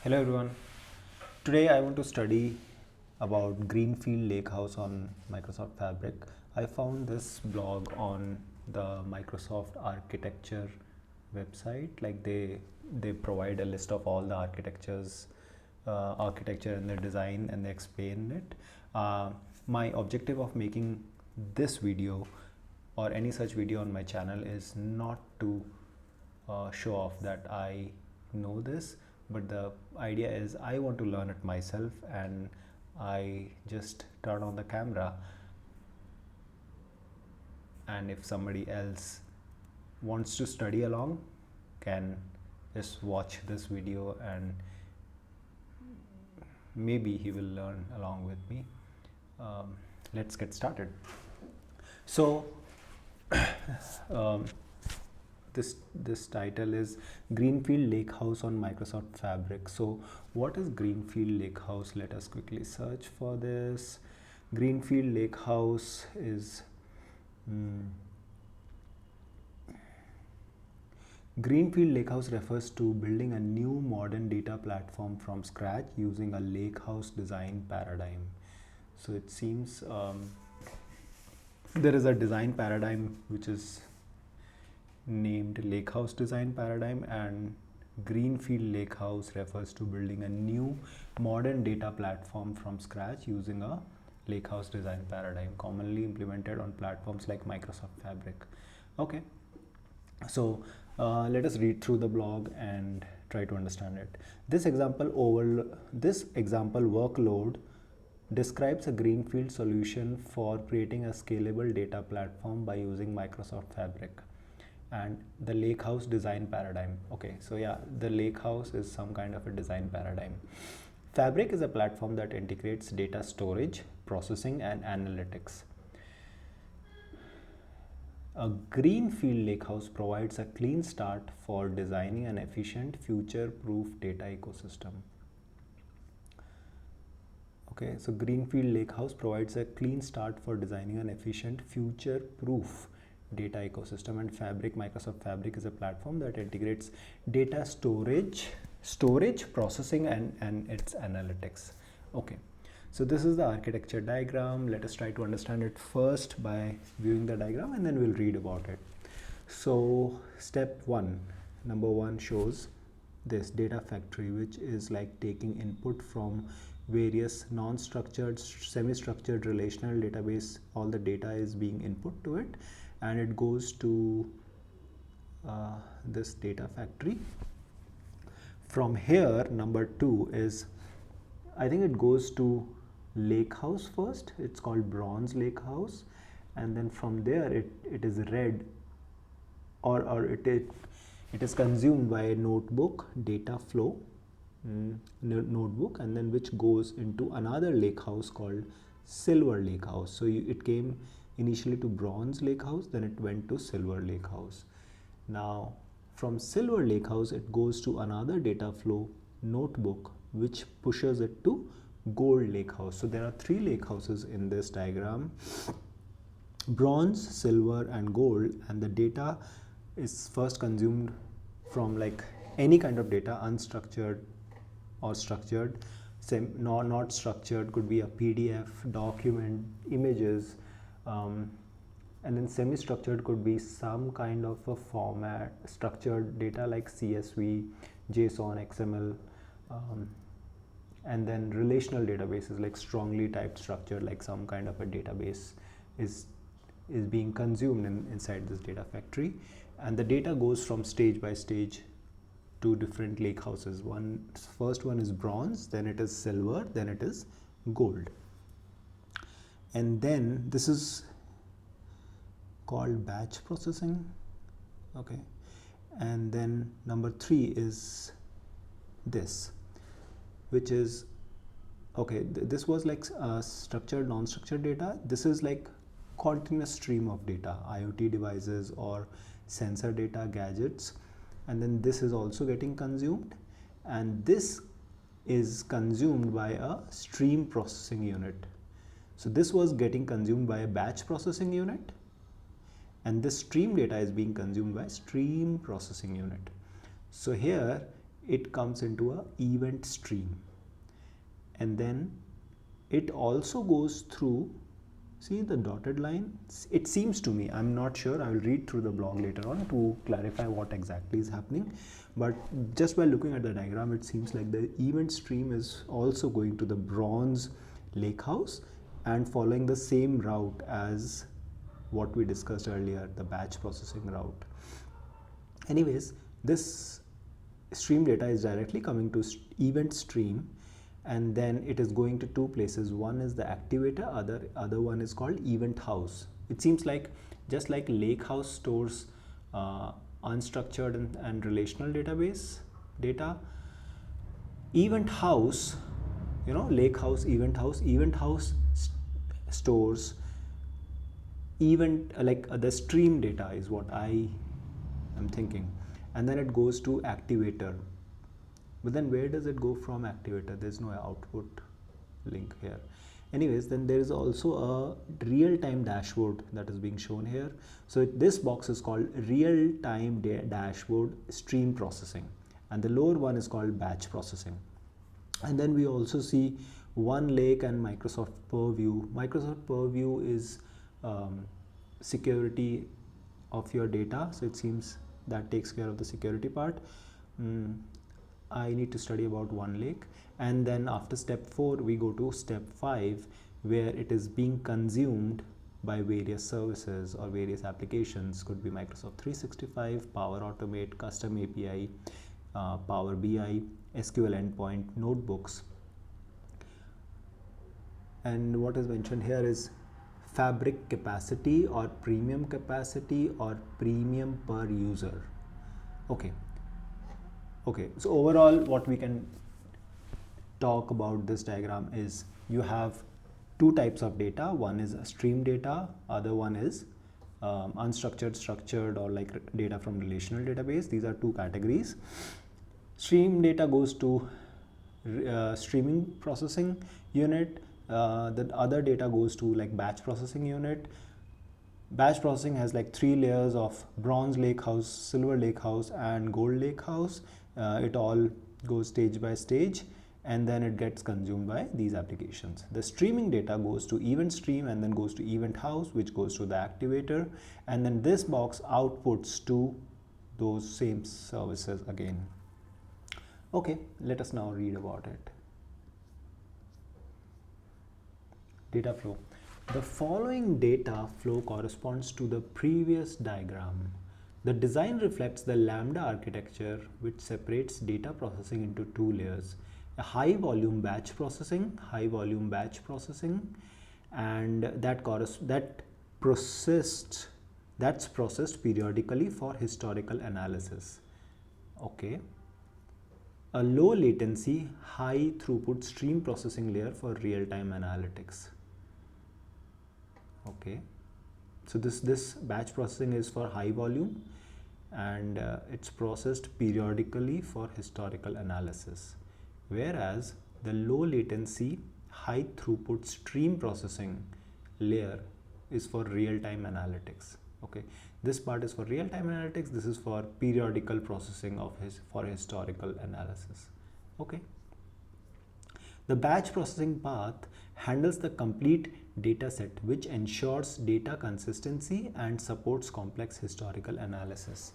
Hello everyone. Today I want to study about Greenfield Lakehouse on Microsoft Fabric. I found this blog on the Microsoft architecture website. Like they provide a list of all the architecture and the design, and they explain it. My objective of making this video or any such video on my channel is not to show off that I know this, but the idea is I want to learn it myself, and I just turn on the camera, and if somebody else wants to study along can just watch this video and maybe he will learn along with me. Let's get started. So this title is Greenfield Lakehouse on Microsoft Fabric. So what is Greenfield Lakehouse? Let us quickly search for this. Greenfield Lakehouse is Greenfield Lakehouse refers to building a new modern data platform from scratch using a lakehouse design paradigm. So it seems there is a design paradigm which is named lakehouse design paradigm, and Greenfield Lakehouse refers to building a new modern data platform from scratch using a lakehouse design paradigm commonly implemented on platforms like Microsoft Fabric. Okay, so let us read through the blog and try to understand it. This example workload describes a greenfield solution for creating a scalable data platform by using Microsoft Fabric and the lakehouse design paradigm. Okay, so yeah, the lakehouse is some kind of a design paradigm. Fabric is a platform that integrates data storage, processing, and analytics. A Greenfield Lakehouse provides a clean start for designing an efficient, future-proof data ecosystem. Okay, so Greenfield Lakehouse provides a clean start for designing an efficient, future-proof data ecosystem, and Microsoft Fabric is a platform that integrates data storage, processing, and its analytics. Okay, so this is the architecture diagram. Let us try to understand it first by viewing the diagram, and then we'll read about it. So step one, number one, shows this data factory, which is like taking input from various non-structured, semi-structured relational database. All the data is being input to it, and it goes to this data factory. From here, number two is, I think it goes to lakehouse first. It's called bronze lakehouse, and then from there it is read, or it is consumed by a notebook data flow notebook, and then which goes into another lakehouse called silver lakehouse. So it came initially to bronze lakehouse, then it went to silver lakehouse. Now from silver lakehouse it goes to another data flow notebook which pushes it to gold lakehouse. So there are three lakehouses in this diagram: bronze, silver, and gold. And the data is first consumed from like any kind of data, unstructured or structured. Not structured could be a PDF, document, images, and then semi-structured could be some kind of a format, structured data like CSV, JSON, XML, and then relational databases like strongly typed structured, like some kind of a database is being consumed inside this data factory. And the data goes from stage by stage to different lakehouses. First one is bronze, then it is silver, then it is gold. And then this is called batch processing. Okay, and then number three is this, which is, okay, this was like structured, non-structured data. This is like continuous stream of data, IoT devices or sensor data, gadgets, and then this is also getting consumed, and this is consumed by a stream processing unit. So this was getting consumed by a batch processing unit, and this stream data is being consumed by stream processing unit. So here it comes into a event stream, and then it also goes through, see the dotted line, it seems to me, I'm not sure, I will read through the blog later on to clarify what exactly is happening, but just by looking at the diagram it seems like the event stream is also going to the bronze lakehouse and following the same route as what we discussed earlier, the batch processing route. Anyways, this stream data is directly coming to event stream, and then it is going to two places. One is the activator, other one is called event house. It seems like just like lakehouse stores unstructured and relational database data, event house, you know, lakehouse, event house stores event the stream data is what I am thinking, and then it goes to activator. But then where does it go from activator? There's no output link here. Anyways, then there is also a real-time dashboard that is being shown here. So this box is called real-time dashboard stream processing, and the lower one is called batch processing. And then we also see OneLake and Microsoft Purview. Microsoft Purview is security of your data, so it seems that takes care of the security part. I need to study about OneLake, and then after step 4 we go to step 5, where it is being consumed by various services or various applications. Could be Microsoft 365, Power Automate, Custom API, Power BI, SQL endpoint, notebooks. And what is mentioned here is fabric capacity or premium capacity or premium per user. Okay, so overall what we can talk about this diagram is you have two types of data. One is stream data, other one is unstructured, structured, or like data from relational database. These are two categories. Stream data goes to streaming processing unit. The other data goes to like batch processing unit. Batch processing has like 3 layers of bronze lakehouse, silver lakehouse, and gold lakehouse. It all goes stage by stage, and then it gets consumed by these applications. The streaming data goes to event stream and then goes to event house, which goes to the activator, and then this box outputs to those same services again. Okay, let us now read about it. Data flow. The following data flow corresponds to the previous diagram. The design reflects the Lambda architecture, which separates data processing into 2 layers. A high volume batch processing, and that's processed periodically for historical analysis. Okay. A low latency, high throughput stream processing layer for real-time analytics. Okay, so this batch processing is for high volume, and it's processed periodically for historical analysis, whereas the low latency, high throughput stream processing layer is for real-time analytics. Okay, this part is for real-time analytics, this is for periodical processing for historical analysis. Okay, the batch processing path handles the complete data set, which ensures data consistency and supports complex historical analysis.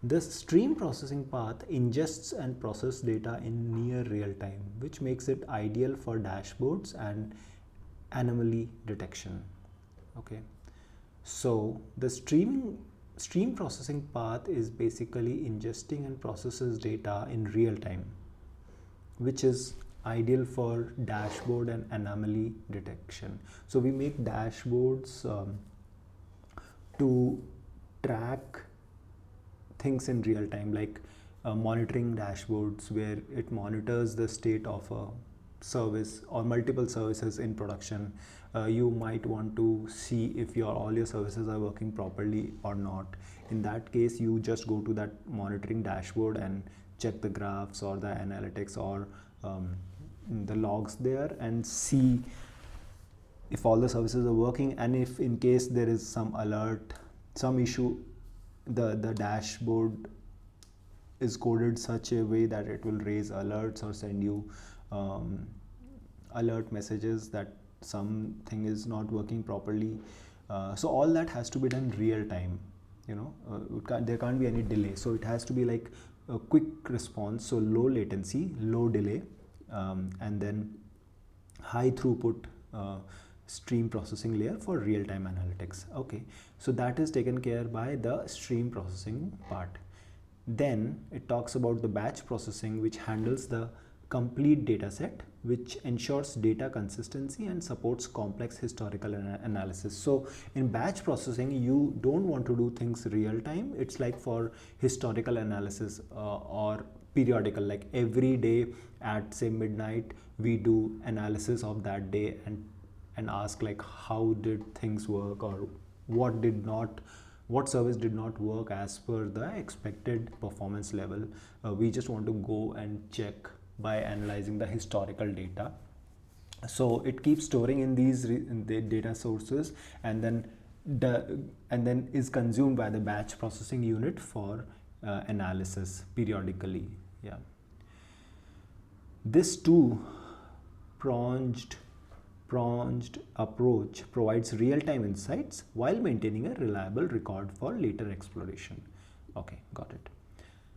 The stream processing path ingests and processes data in near real time, which makes it ideal for dashboards and anomaly detection. Okay, so the stream processing path is basically ingesting and processes data in real time, which is ideal for dashboard and anomaly detection. So we make dashboards to track things in real time, like monitoring dashboards where it monitors the state of a service or multiple services in production. You might want to see if all your services are working properly or not. In that case, you just go to that monitoring dashboard and check the graphs or the analytics or the logs there and see if all the services are working, and if in case there is some alert, some issue, the dashboard is coded such a way that it will raise alerts or send you alert messages that something is not working properly. So all that has to be done real time. There can't be any delay. So it has to be like a quick response. So low latency, low delay, and then high throughput stream processing layer for real-time analytics. Okay, so that is taken care by the stream processing part. Then it talks about the batch processing, which handles the complete data set, which ensures data consistency and supports complex historical analysis. So in batch processing, you don't want to do things real time. It's like for historical analysis or periodical, like every day at say midnight we do analysis of that day and ask like how did things work, or what service did not work as per the expected performance level. We just want to go and check by analyzing the historical data. So it keeps storing in these in the data sources, and then is consumed by the batch processing unit for analysis periodically. Yeah, this two-pronged approach provides real-time insights while maintaining a reliable record for later exploration. Okay, got it.